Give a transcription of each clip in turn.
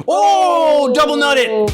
Oh, double nutted.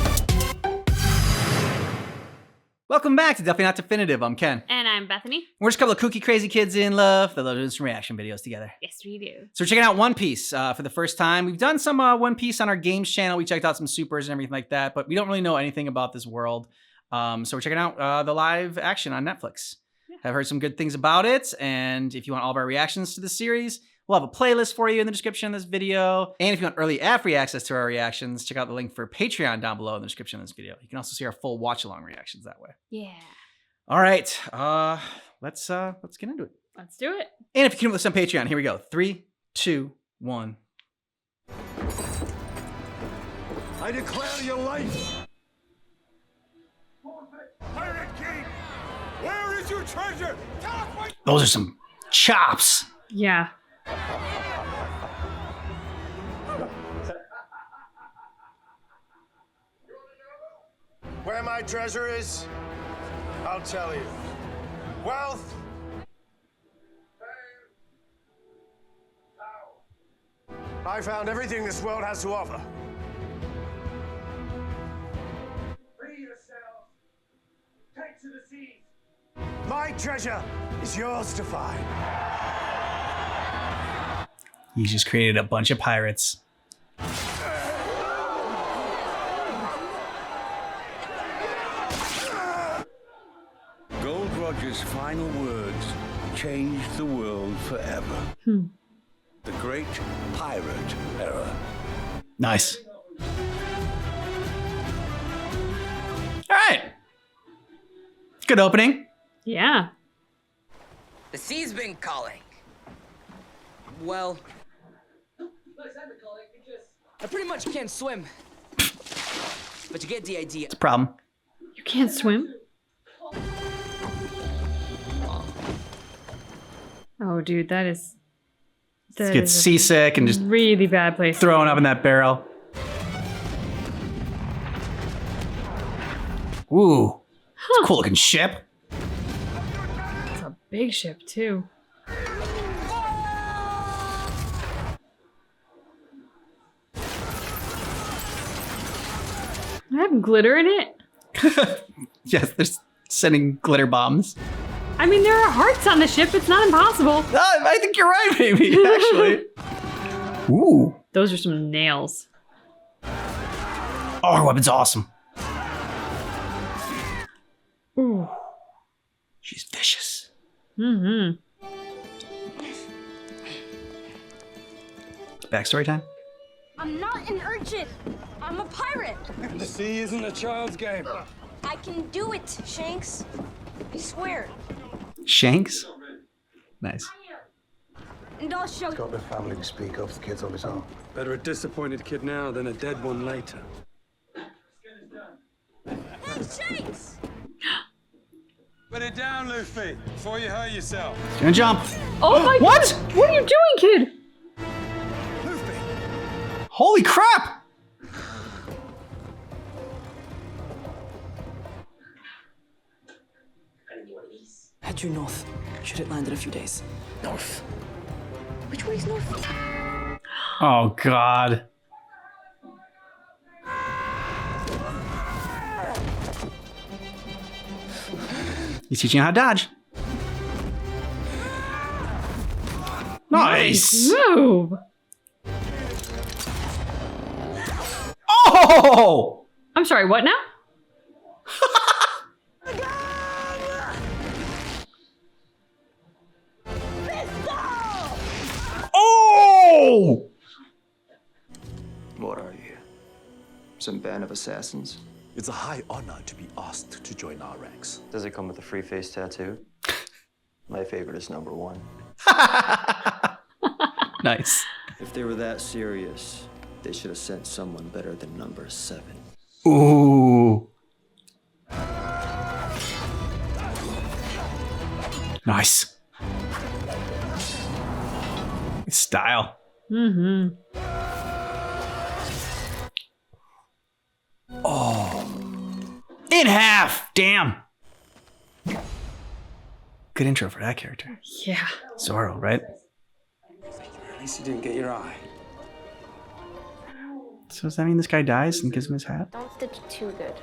Welcome back to Definitely Not Definitive. I'm Ken. And I'm Bethany. We're just a couple of kooky, crazy kids in love that love doing some reaction videos together. Yes, we do. So we're checking out One Piece for the first time. We've done some One Piece on our games channel. We checked out some supers and everything like that, but we don't really know anything about this world. So we're checking out the live action on Netflix. Yeah. I've heard some good things about it, and if you want all of our reactions to the series, we'll have a playlist for you in the description of this video. And if you want early ad-free access to our reactions, check out the link for Patreon down below in the description of this video. You can also see our full watch-along reactions that way. Yeah. All right, let's get into it. Let's do it. And if you can with us on Patreon, here we go. 3, 2, 1. I declare your life. Pirate King, where is your treasure? Tell us what. Those are some chops. Yeah. Where my treasure is, I'll tell you. Wealth. I found everything this world has to offer. Free yourselves. Take to the seas. My treasure is yours to find. He just created a bunch of pirates. Gold Roger's final words changed the world forever. The Great Pirate Era. Nice. All right. Good opening. Yeah. The sea's been calling. Well, I pretty much can't swim. But you get the idea. It's a problem. You can't swim? Oh, dude, that is Gets seasick and just really bad place. throwing up in that barrel. Ooh. It's a cool looking ship. It's a big ship, too. I have glitter in it? Yes, they're sending glitter bombs. I mean, there are hearts on the ship. It's not impossible. I think you're right, maybe, actually. Ooh. Those are some nails. Oh, her weapon's awesome. Ooh. She's vicious. Mm-hmm. Backstory time? I'm not an urchin. I'm a pirate. The sea isn't a child's game. I can do it, Shanks. I swear. Shanks? Nice. And I'll show you. Got the family to speak of, the kid's on his own. Better a disappointed kid now than a dead one later. Hey, Shanks! Put it down, Luffy, before you hurt yourself. She's gonna jump. Oh my What? God. What are you doing, kid? Luffy! Holy crap! Head due north. Should it land in a few days? North. Which way's north? Oh, God. He's teaching you how to dodge. Nice. Move. Oh! I'm sorry, what now? Oh! What are you? Some band of assassins? It's a high honor to be asked to join our ranks. Does it come with a free face tattoo? My favorite is number 1. Nice. If they were that serious, they should have sent someone better than number 7. Ooh. Nice. Style. Mm-hmm. Oh. In half. Damn. Good intro for that character. Yeah. Zoro, right? At least you didn't get your eye. So does that mean this guy dies and gives him his hat? Don't stitch it too good.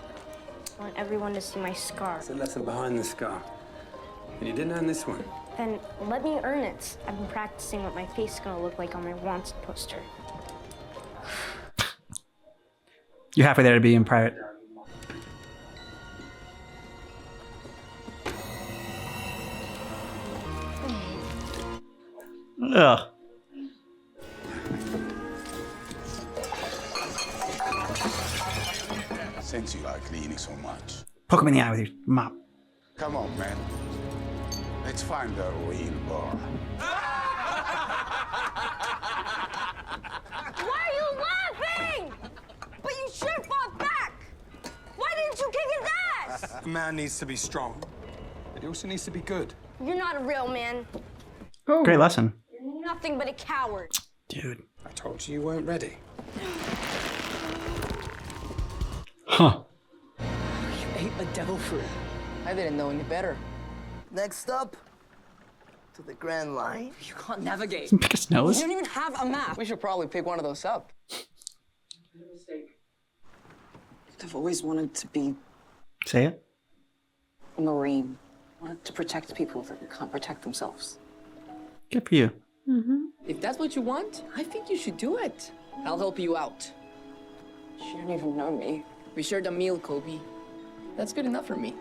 I want everyone to see my scar. There's a lesson behind the scar. And you didn't earn this one. Then let me earn it. I've been practicing what my face is gonna look like on my wanted poster. You're halfway there to be in private. Ugh. Since you like cleaning so much, Poke him in the eye with your mop. come on, man. Let's find the real bar. Why are you laughing? But you should have fought back. Why didn't you kick his ass? A man needs to be strong, but he also needs to be good. You're not a real man. Oh. Great lesson. You're nothing but a coward. Dude. I told you you weren't ready. Huh. You ate a devil fruit. I didn't know any better. Next up, to the Grand Line. You can't navigate. Pick his nose. You don't even have a map. We should probably pick one of those up. I've always wanted to be Say it. a Marine. Wanted to protect people that can't protect themselves. Good for you. If that's what you want, I think you should do it. I'll help you out. She don't even know me. We shared a meal, Kobe. That's good enough for me.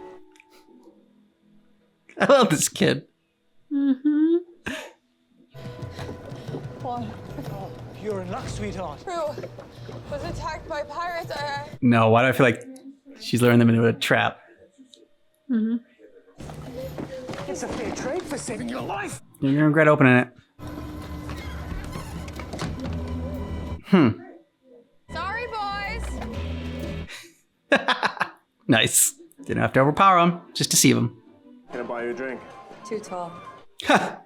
I love this kid. You're in luck, sweetheart. Was attacked by pirates. No, why do I feel like she's luring them into a trap? It's a fair trade for saving your life. You're gonna regret opening it. Sorry, boys. Nice. Didn't have to overpower him, just deceive him. Can I buy you a drink? Too tall. Ha!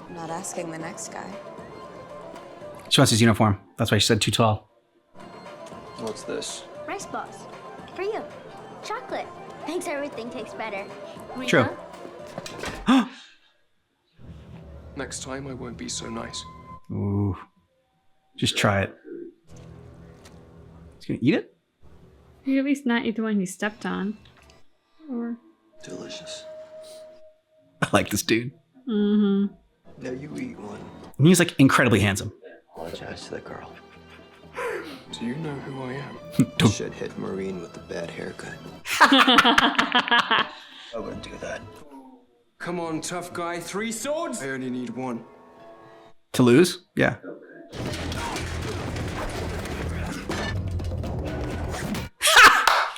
I'm not asking the next guy. She wants his uniform. That's why she said too tall. What's this? Rice balls. For you. Chocolate. Makes everything taste better. True. Next time I won't be so nice. Ooh. Just try it. He's gonna eat it? You at least not eat the one he stepped on. Or. Delicious. I like this dude. Mm-hmm. Now you eat one. And he's like incredibly handsome. Apologize to the girl. Do you know who I am? Should hit Marine with the bad haircut. I wouldn't do that. Come on, tough guy. 3 swords? I only need 1. To lose? Yeah.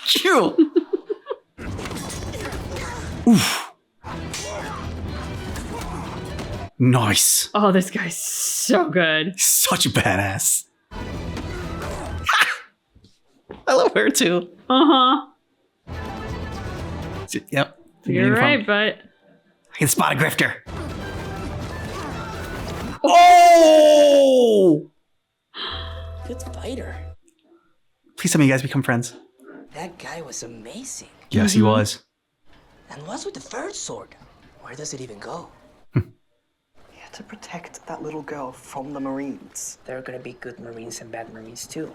Cute. Oof. Nice. Oh, this guy's so good. Such a badass. I love her too. Uh-huh. Yep. You're right, but I can spot a grifter. Oh! Good fighter. Please tell me you guys become friends. That guy was amazing. Yes, he was. And what's with the third sword? Where does it even go? You had to protect that little girl from the Marines. There are gonna be good Marines and bad Marines too.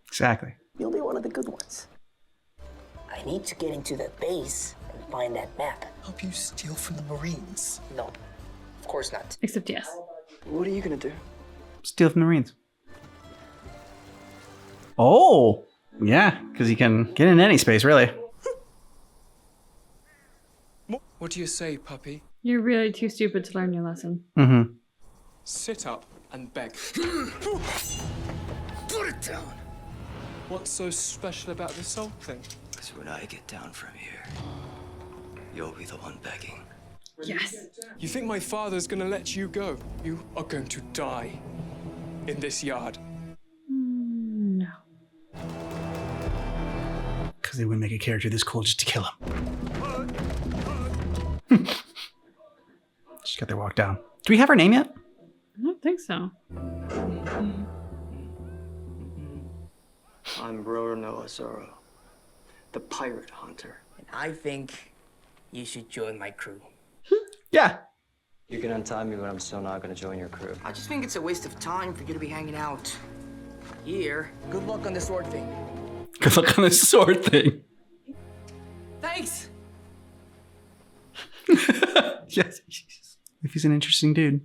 Exactly. You'll be one of the good ones. I need to get into the base and find that map. Help you steal from the Marines. No, of course not. except yes. What are you gonna do? Steal from the Marines. Oh! Yeah, because he can get in any space, really. What do you say, puppy? You're really too stupid to learn your lesson. Mm-hmm. Sit up and beg. Put it down. What's so special about this whole thing? Because when I get down from here, you'll be the one begging. Yes. You think my father's gonna let you go? You are going to die in this yard. No. Because they wouldn't make a character this cool just to kill him. Just got their walk down. Do we have her name yet? I don't think so. I'm Roronoa Zoro, the pirate hunter. And I think you should join my crew. Yeah. You can untie me, but I'm still not gonna join your crew. I just think it's a waste of time for you to be hanging out here. Good luck on the sword thing. Good luck on this sword thing. Thanks. Yes. If he's an interesting dude.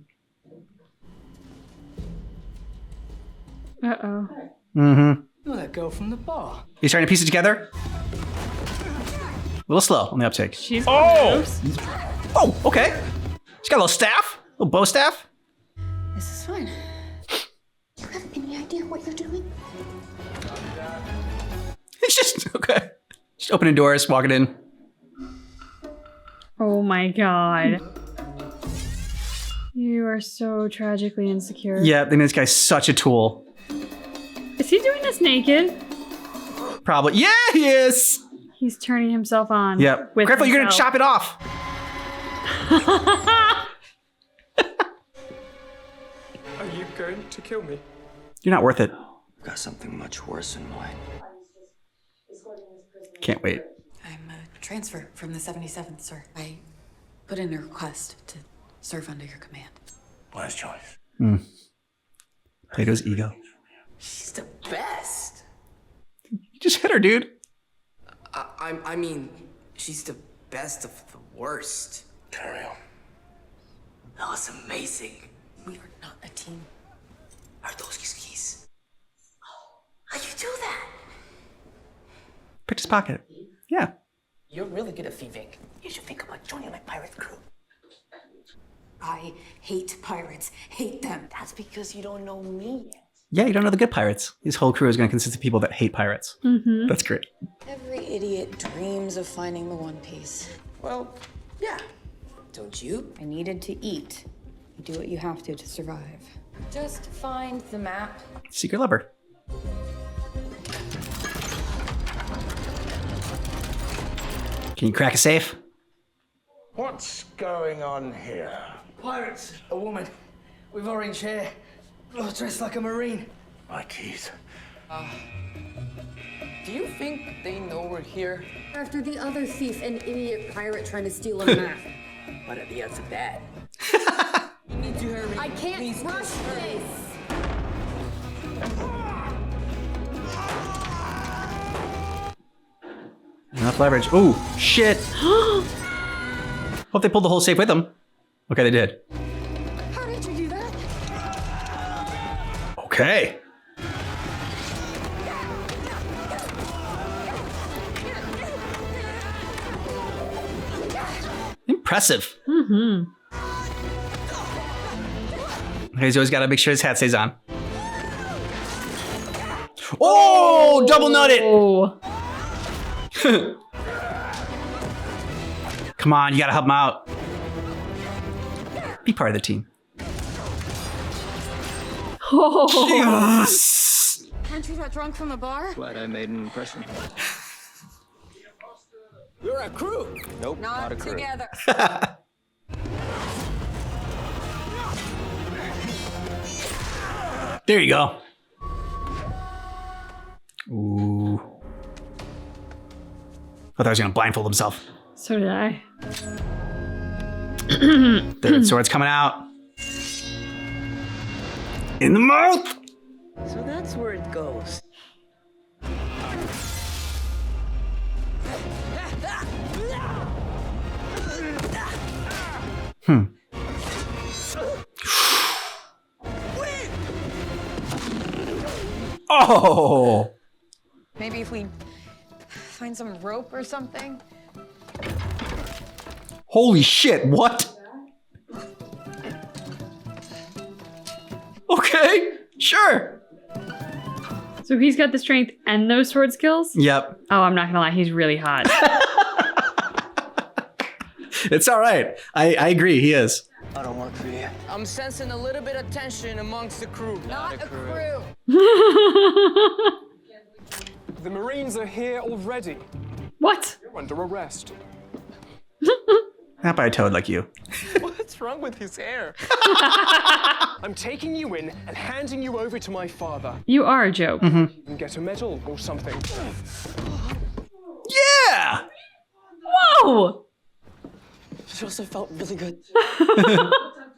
Uh-oh. Mm-hmm. You're that girl from the bar. He's trying to piece it together. A little slow on the uptake. She's oh! Oh, okay. She's got a little staff, a little bow staff. This is fun. Do you have any idea what you're doing? It's just okay. Just opening doors, walking in. Oh my god. You are so tragically insecure. Yeah, I think this guy's such a tool. Is he doing this naked? Probably. Yeah, he is. He's turning himself on. Yep. With Careful, you're gonna himself. chop it off. Are you going to kill me? You're not worth it. I've got something much worse in mind. Can't wait. I'm a transfer from the 77th, sir. I put in a request to serve under your command. Wise choice. Plato's ego. She's the best. You just hit her, dude. I mean, she's the best of the worst. Carry on. That was amazing. We are not a team. Are those his keys? How'd you do that? Picked his pocket. Yeah. You're really good at thieving. You should think about joining my pirate crew. I hate pirates. Hate them. That's because you don't know me yet. Yeah, you don't know the good pirates. His whole crew is going to consist of people that hate pirates. Mm-hmm. That's great. Every idiot dreams of finding the One Piece. Well, yeah. Don't you? I needed to eat. You do what you have to survive. Just find the map. Secret Lover. Can you crack a safe? What's going on here? Pirates, a woman with orange hair, dressed like a marine. My keys. Do you think they know we're here? After the other thief and idiot pirate trying to steal a map. What are the odds of that? You need to hurry. I can't Please, rush just hurry. this. Enough leverage. Ooh, shit. Hope they pulled the whole safe with them. Okay, they did. How did you do that? Okay. Impressive. Mm-hmm. Okay, he's always got to make sure his hat stays on. Oh, double nutted. Oh. Come on, you got to help him out. Be part of the team. Oh. Yes. Aren't you that drunk from the bar? Glad I made an impression. We're a crew. Nope, not a crew. together. There you go. Ooh. I thought I was going to blindfold himself. So did I. Third sword's coming out. In the mouth! So that's where it goes. Oh! Maybe if we find some rope or something. Holy shit, what? Okay, sure. So he's got the strength and those sword skills? Yep. Oh, I'm not gonna lie, he's really hot. It's all right. I agree, he is. I don't work for you. I'm sensing a little bit of tension amongst the crew. Not a crew. The Marines are here already. What? You're under arrest. Not by a toad like you. What's wrong with his hair? I'm taking you in and handing you over to my father. You are a joke. You can get a medal or something. Yeah! Whoa! It also felt really good.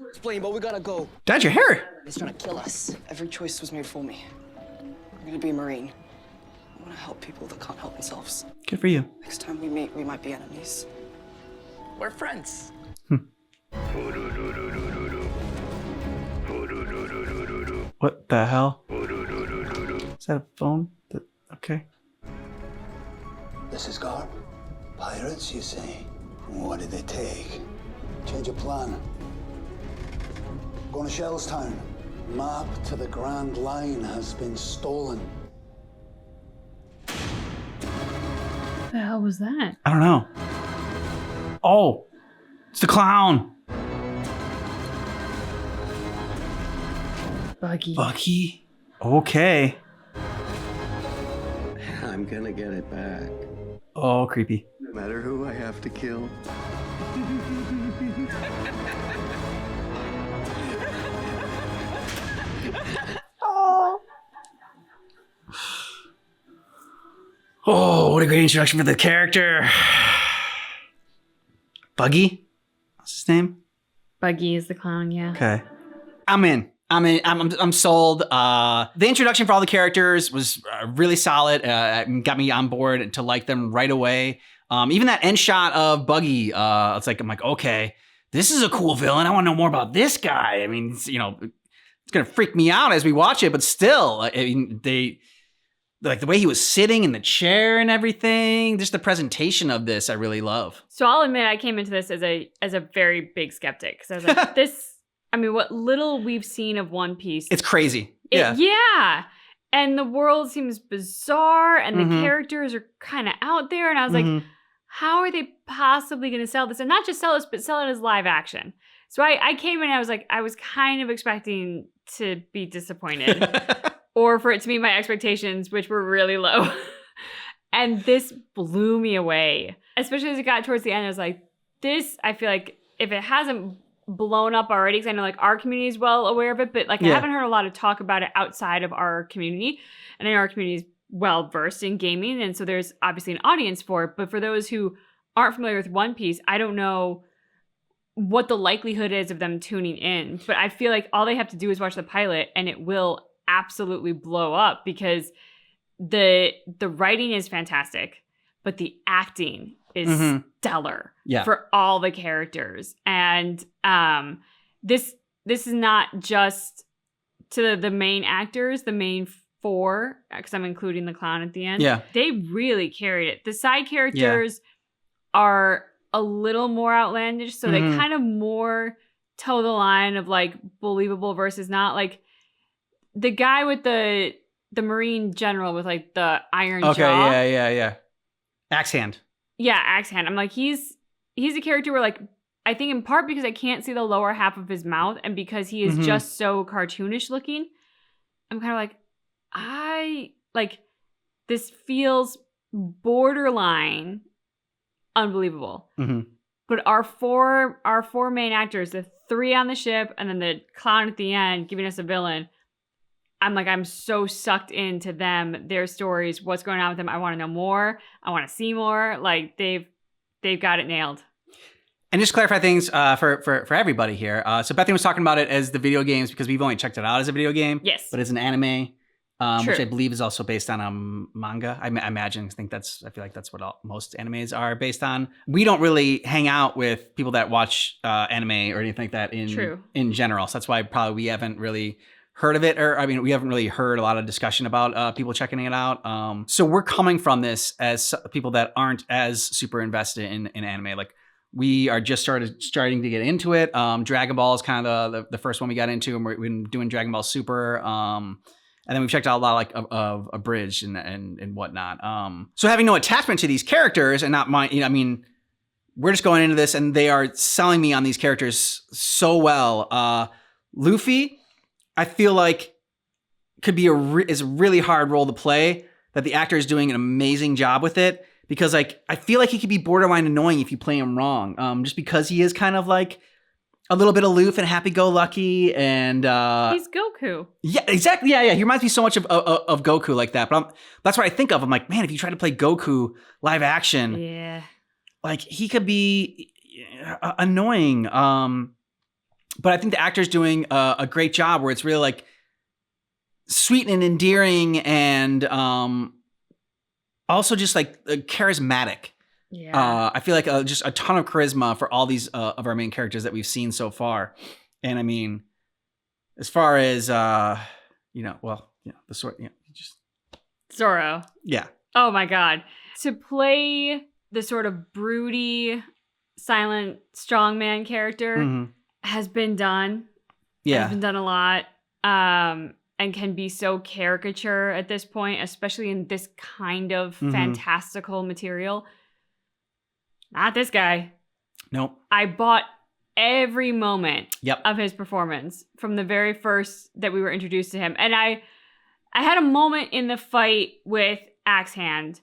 Explain, but we gotta go. Dyed your hair. He's trying to kill us. Every choice was made for me. I'm gonna be a Marine. I wanna help people that can't help themselves. Good for you. Next time we meet, we might be enemies. We're friends. What the hell? Is that a phone? Okay. This is Garp. Pirates, you say? What did they take? Change of plan. Going to Shellstown. Map to the Grand Line has been stolen. What the hell was that? I don't know. Oh, it's the clown. Buggy. Bucky. Okay. I'm gonna get it back. Oh, creepy. No matter who I have to kill. Oh, what a great introduction for the character. Buggy? What's his name? Buggy is the clown, yeah. Okay. I'm in. I'm sold. The introduction for all the characters was really solid. Got me on board to like them right away. Even that end shot of Buggy, I'm like, okay, this is a cool villain. I want to know more about this guy. I mean, it's gonna freak me out as we watch it, but still, I mean, like the way he was sitting in the chair and everything, just the presentation of this, I really love. So I'll admit I came into this as a very big skeptic because I was like, this. I mean, what little we've seen of One Piece, It's crazy. Yeah. Yeah. And the world seems bizarre and the characters are kind of out there. And I was like, how are they possibly going to sell this? And not just sell this, but sell it as live action. So I came in and I was kind of expecting to be disappointed or for it to meet my expectations, which were really low. And this blew me away, especially as it got towards the end. I was like, I feel like if it hasn't blown up already, because I know like our community is well aware of it, but like I haven't heard a lot of talk about it outside of our community. And I know our community is well versed in gaming, and so there's obviously an audience for it. But for those who aren't familiar with One Piece, I don't know what the likelihood is of them tuning in. But I feel like all they have to do is watch the pilot, and it will absolutely blow up because the writing is fantastic, but the acting is stellar for all the characters. And this is not just to the main actors, the main four, because I'm including the clown at the end. Yeah. They really carried it. The side characters are a little more outlandish, so they kind of more toe the line of like believable versus not. Like the guy with the Marine general with like the iron jaw. Okay, yeah. Axe Hand. Yeah, Axe Hand. I'm like, he's a character where like, I think in part because I can't see the lower half of his mouth and because he is just so cartoonish looking, I'm kind of like, this feels borderline unbelievable. But our four main actors, the three on the ship and then the clown at the end giving us a villain, I'm so sucked into them, their stories, what's going on with them. I want to know more. I want to see more. Like they've got it nailed. And just to clarify things for everybody here. So Bethany was talking about it as the video games because we've only checked it out as a video game. Yes. But it's an anime, which I believe is also based on manga. I imagine. I feel like that's what most animes are based on. We don't really hang out with people that watch anime or anything like that in general. So that's why probably we haven't really heard of it, or I mean, we haven't really heard a lot of discussion about people checking it out. So we're coming from this as people that aren't as super invested in anime. Like we are just starting to get into it. Dragon Ball is kind of the first one we got into, and we've been doing Dragon Ball Super. And then we've checked out a lot like of Abridged and whatnot. So having no attachment to these characters and not my, I mean, we're just going into this and they are selling me on these characters so well. Luffy, I feel like could be is a really hard role to play, that the actor is doing an amazing job with it, because like I feel like he could be borderline annoying if you play him wrong, just because he is kind of like a little bit aloof and happy-go-lucky, and he's Goku. Yeah, exactly. Yeah. He reminds me so much of Goku like that. But that's what I think of. I'm like, man, if you try to play Goku live action, like he could be annoying. But I think the actor's doing a great job where it's really like sweet and endearing and also just like charismatic. Yeah. I feel like just a ton of charisma for all these of our main characters that we've seen so far. And I mean, as far as, the sort, just. Zorro. Yeah. Oh my God. To play the sort of broody, silent strongman character has been done. Yeah. Has been done a lot. And can be so caricature at this point, especially in this kind of fantastical material. Not this guy. Nope. I bought every moment Yep. of his performance from the very first that we were introduced to him. And I had a moment in the fight with Axe Hand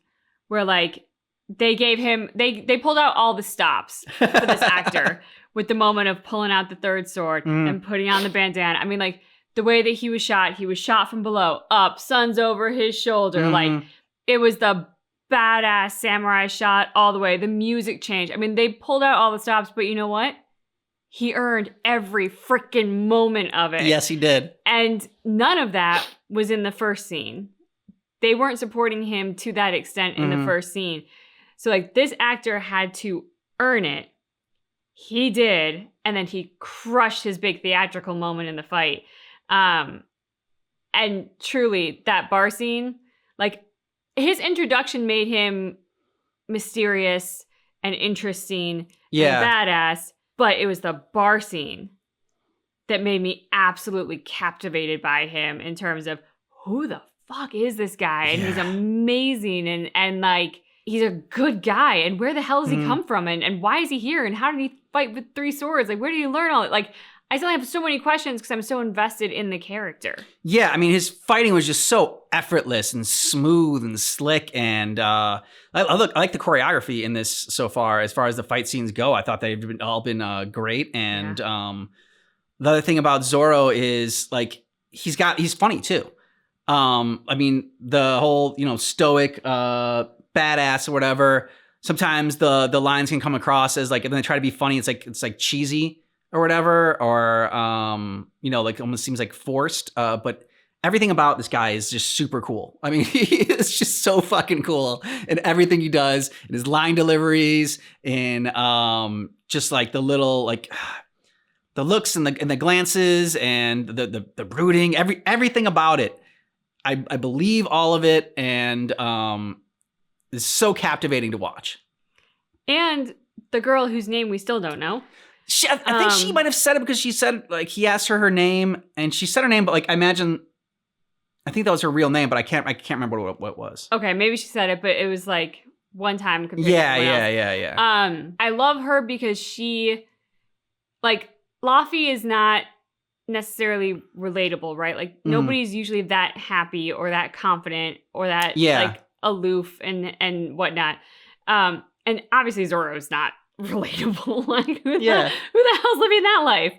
where like they gave him they pulled out all the stops for this actor with the moment of pulling out the third sword and putting on the bandana. I mean, like the way that he was shot from below, up, sun's over his shoulder. Like it was the badass samurai shot all the way. The music changed. I mean, they pulled out all the stops, but you know what? He earned every freaking moment of it. Yes, he did. And none of that was in the first scene. They weren't supporting him to that extent in the first scene. So like this actor had to earn it. He did. And then he crushed his big theatrical moment in the fight. And truly that bar scene, like his introduction made him mysterious and interesting and badass. But it was the bar scene that made me absolutely captivated by him in terms of who the fuck is this guy? And he's amazing and like he's a good guy. And where the hell does he come from? And why is he here? And how did he fight with 3 swords? Like where did he learn all it? Like I still have so many questions because I'm so invested in the character. Yeah, I mean, his fighting was just so effortless and smooth and slick. And I like the choreography in this so far. As far as the fight scenes go, I thought they've all been great. And the other thing about Zorro is like he's funny too. I mean, the whole stoic badass or whatever. Sometimes the lines can come across as like, and then they try to be funny. It's like cheesy or whatever, or like almost seems like forced. But everything about this guy is just super cool. I mean, it's just so fucking cool in everything he does, in his line deliveries, in just like the little like the looks and the glances and the brooding, everything about it. I believe all of it, and it's so captivating to watch. And the girl whose name we still don't know. I think she might have said it because she said like he asked her name and she said her name, but like I think that was her real name, but I can't remember what it was. Okay, maybe she said it, but it was like one time compared yeah, to yeah. I love her because she like Laufey is not necessarily relatable, right? Like nobody's usually that happy or that confident or that like aloof and whatnot. And obviously Zorro's not relatable. Like who the hell's living that life?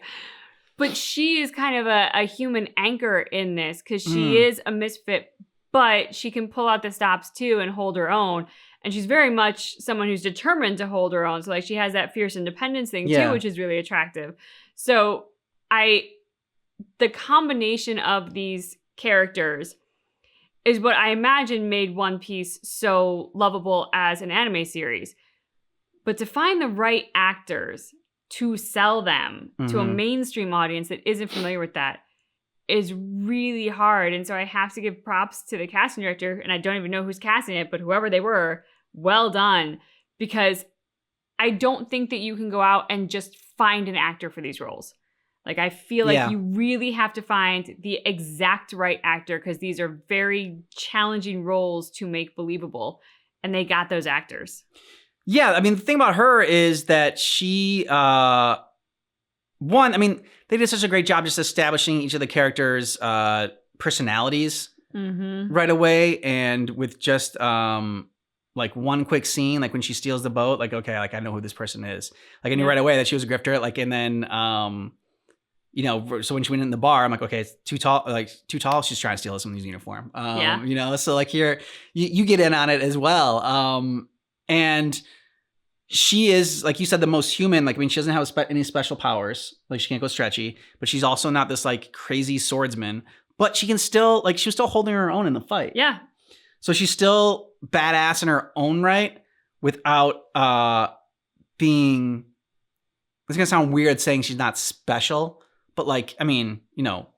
But she is kind of a human anchor in this because she is a misfit, but she can pull out the stops too and hold her own. And she's very much someone who's determined to hold her own. So like she has that fierce independence thing too, which is really attractive. So the combination of these characters is what I imagine made One Piece so lovable as an anime series. But to find the right actors to sell them to a mainstream audience that isn't familiar with that is really hard. And so I have to give props to the casting director, and I don't even know who's casting it, but whoever they were, well done. Because I don't think that you can go out and just find an actor for these roles. Like, I feel like you really have to find the exact right actor because these are very challenging roles to make believable. And they got those actors. Yeah, I mean, the thing about her is that she, they did such a great job just establishing each of the characters' personalities right away. And with just like one quick scene, like when she steals the boat, like, okay, like I know who this person is. Like I knew right away that she was a grifter. Like, and then, so when she went in the bar, I'm like, okay, it's too tall. She's trying to steal someone's uniform. So like here, you get in on it as well. And she is, like you said, the most human. Like, I mean, she doesn't have any special powers. Like, she can't go stretchy, but she's also not this like crazy swordsman. But she can still, like, she was still holding her own in the fight. Yeah. So she's still badass in her own right without being. It's gonna sound weird saying she's not special, but like, I mean, you know,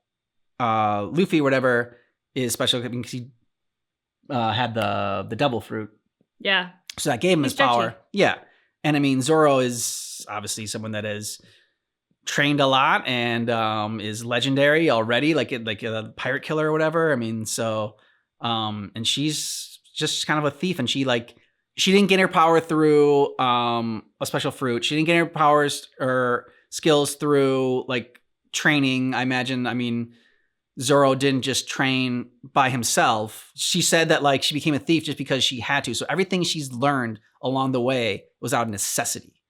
Luffy, or whatever, is special because he had the devil fruit. Yeah. So that gave him his stretchy. power. Yeah. And I mean, Zoro is obviously someone that is trained a lot and is legendary already, like a pirate killer or whatever. I mean, so and she's just kind of a thief, and she didn't get her power through a special fruit. She didn't get her powers or skills through like training, I imagine. I mean, Zoro didn't just train by himself. She said that like she became a thief just because she had to. So everything she's learned along the way was out of necessity.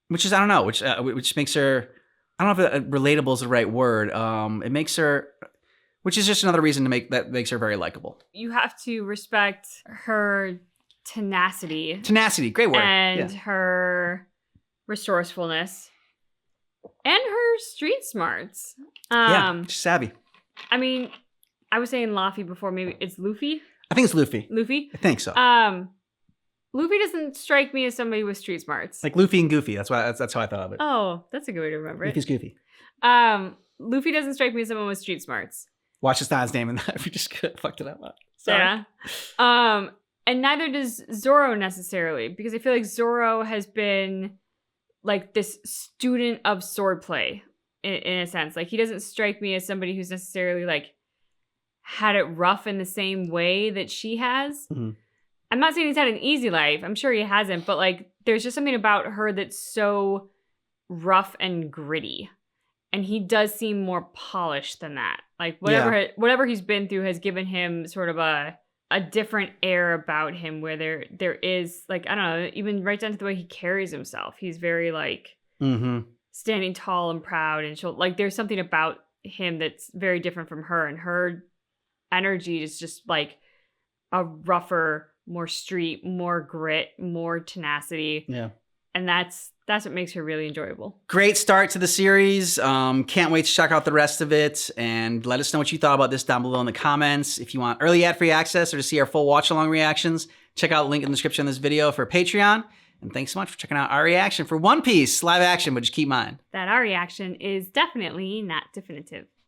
Which is, I don't know, which makes her, I don't know if relatable is the right word. It makes her, which is just another reason makes her very likable. You have to respect her tenacity. Tenacity, great word. And her resourcefulness. And her street smarts. Yeah, she's savvy. I mean, I was saying Luffy before. Maybe it's Luffy. I think it's Luffy. Luffy. I think so. Luffy doesn't strike me as somebody with street smarts. Like Luffy and Goofy. That's how I thought of it. Oh, that's a good way to remember it. Luffy's Goofy. Luffy doesn't strike me as someone with street smarts. Watch it's not his name in that. We just fucked it up. Sorry. Yeah. And neither does Zoro necessarily, because I feel like Zoro has been like this student of swordplay in a sense. Like, he doesn't strike me as somebody who's necessarily like had it rough in the same way that she has. Mm-hmm. I'm not saying he's had an easy life. I'm sure he hasn't, but like there's just something about her that's so rough and gritty. And he does seem more polished than that. Like whatever he's been through has given him sort of a different air about him, where there is like, I don't know, even right down to the way he carries himself. He's very like standing tall and proud, and like there's something about him that's very different from her, and her energy is just like a rougher, more street, more grit, more tenacity. Yeah. And that's what makes her really enjoyable. Great start to the series. Can't wait to check out the rest of it, and let us know what you thought about this down below in the comments. If you want early ad-free access or to see our full watch-along reactions, check out the link in the description of this video for Patreon. And thanks so much for checking out our reaction for One Piece live action, but just keep in mind that our reaction is definitely not definitive.